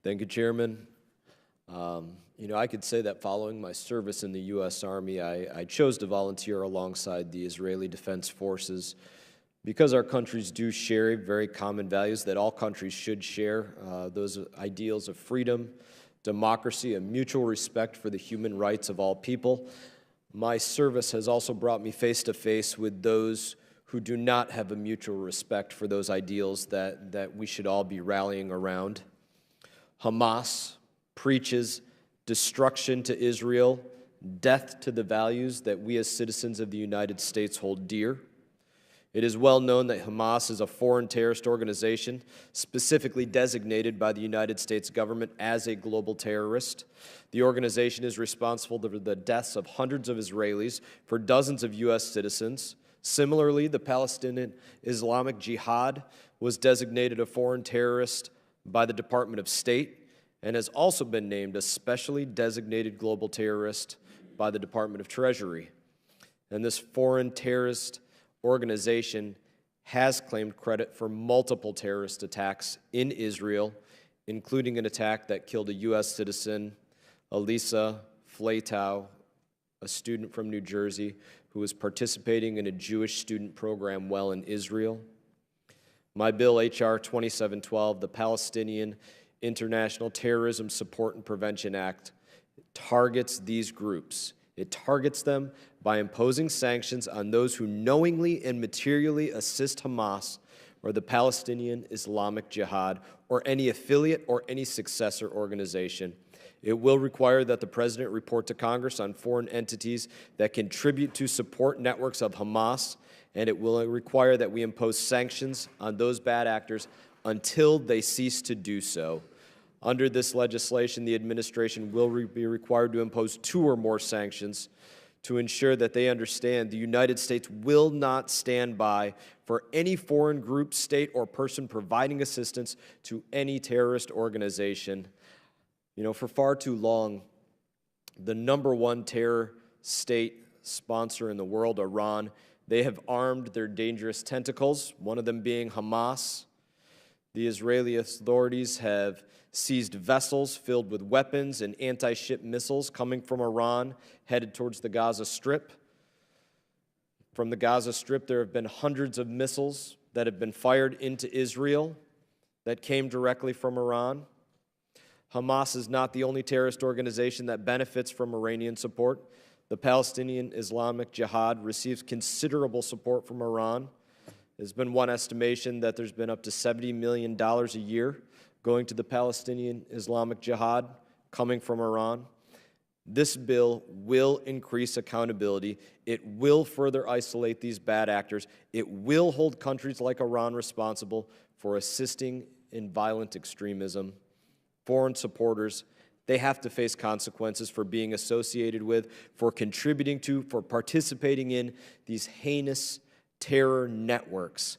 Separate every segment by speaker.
Speaker 1: Thank you, Chairman. I could say that following my service in the U.S. Army, I chose to volunteer alongside the Israeli Defense Forces because our countries do share very common values that all countries should share, those ideals of freedom, democracy, and mutual respect for the human rights of all people. My service has also brought me face to face with those who do not have a mutual respect for those ideals that we should all be rallying around. Hamas preaches destruction to Israel, death to the values that we as citizens of the United States hold dear. It is well known that Hamas is a foreign terrorist organization specifically designated by the United States government as a global terrorist. The organization is responsible for the deaths of hundreds of Israelis, for dozens of U.S. citizens. Similarly, the Palestinian Islamic Jihad was designated a foreign terrorist by the Department of State and has also been named a specially designated global terrorist by the Department of Treasury. And this foreign terrorist organization has claimed credit for multiple terrorist attacks in Israel, including an attack that killed a U.S. citizen, Elisa Flatow, a student from New Jersey who was participating in a Jewish student program while in Israel. My bill, H.R. 2712, the Palestinian International Terrorism Support and Prevention Act, targets these groups. It targets them by imposing sanctions on those who knowingly and materially assist Hamas or the Palestinian Islamic Jihad or any affiliate or any successor organization. It will require that the President report to Congress on foreign entities that contribute to support networks of Hamas, and it will require that we impose sanctions on those bad actors until they cease to do so. Under this legislation, the administration will be required to impose 2 or more sanctions to ensure that they understand the United States will not stand by for any foreign group, state, or person providing assistance to any terrorist organization. For far too long, the #1 terror state sponsor in the world, Iran, they have armed their dangerous tentacles, one of them being Hamas. The Israeli authorities have seized vessels filled with weapons and anti-ship missiles coming from Iran, headed towards the Gaza Strip. From the Gaza Strip, there have been hundreds of missiles that have been fired into Israel that came directly from Iran. Hamas is not the only terrorist organization that benefits from Iranian support. The Palestinian Islamic Jihad receives considerable support from Iran. There's been one estimation that there's been up to $70 million a year going to the Palestinian Islamic Jihad coming from Iran. This bill will increase accountability. It will further isolate these bad actors. It will hold countries like Iran responsible for assisting in violent extremism. Foreign supporters, they have to face consequences for being associated with, for contributing to, for participating in these heinous terror networks.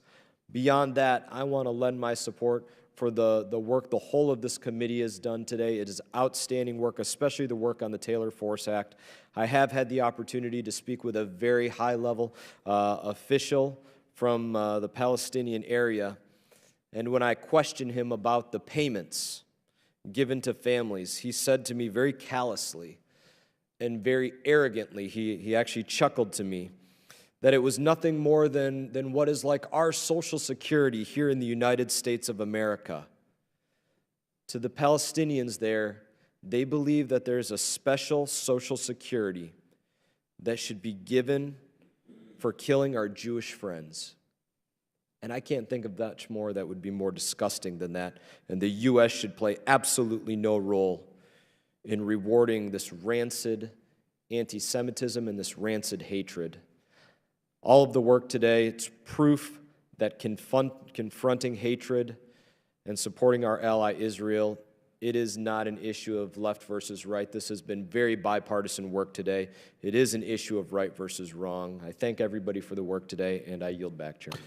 Speaker 1: Beyond that, I want to lend my support for the work the whole of this committee has done today. It is outstanding work, especially the work on the Taylor Force Act. I have had the opportunity to speak with a very high-level official from the Palestinian area, and when I questioned him about the payments given to families, he said to me very callously and very arrogantly, he actually chuckled to me, that it was nothing more than what is like our Social Security here in the United States of America. To the Palestinians there, they believe that there's a special Social Security that should be given for killing our Jewish friends. And I can't think of much more that would be more disgusting than that. And the U.S. should play absolutely no role in rewarding this rancid anti-Semitism and this rancid hatred. All of the work today, it's proof that confronting hatred and supporting our ally Israel, it is not an issue of left versus right. This has been very bipartisan work today. It is an issue of right versus wrong. I thank everybody for the work today, and I yield back, Chairman.